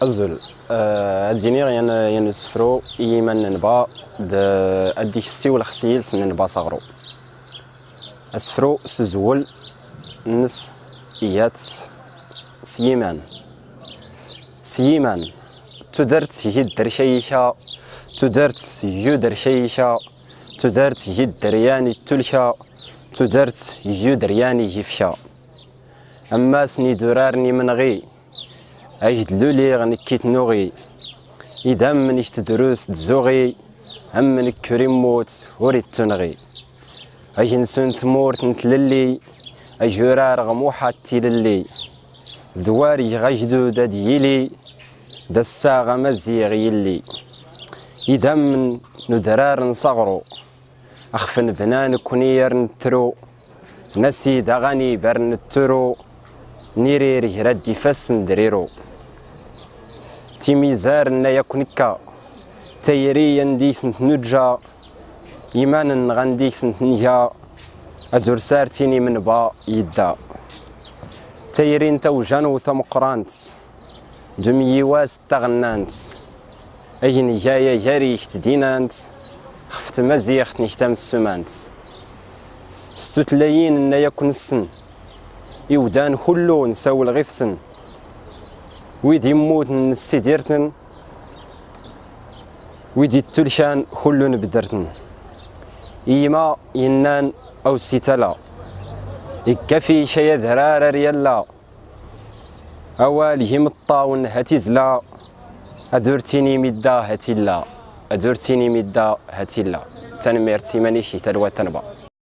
أزول الدينير ينسفرو يمن نبا أديك السي ولا خسيل سن نبا صغرو أسفرو سزول نس إيات سيمان تدرت يدر شيشا تدرت يدر شيشا تدرت يدر يعني تلشا تدرت يدر يعني يفشا أما سني درارني من غي أجد لولي غنكيت نوغي إذا منك تدروس تزوغي أم منك كريموت وريد تنغي أجن سن ثمورت نتللي أجرار غموحات تيللي ذواري غجدو داديلي دسا غمزيغ يلي إذا من ندرار نصغرو أخفن بنان كونير نترو نسي دغني برن الترو نيريري ردي فسن دريرو تيميزار يكونكا تيري ينديك سنت نجا إيمان غنديك سنت نجا أدور سارتيني من با يدا تيرين توجانو ثمقرانت دمي واس تغنانت أجني جايا جاري تدينانت خفت مزيخت نهتم السمانت الستلايين يكون السن يودان كلو نساو الغفسن ويدي يموت نسي ديرتن ويدي التلشان كلو نبدرتن إيما ينان أو سيتلا يكفي شي ذرار ريالا أوالهم الطاون هتزلا أدورتيني مدا هتلا أدورتيني مدا هتلا تنميرتي مانيشي تلوى تنبا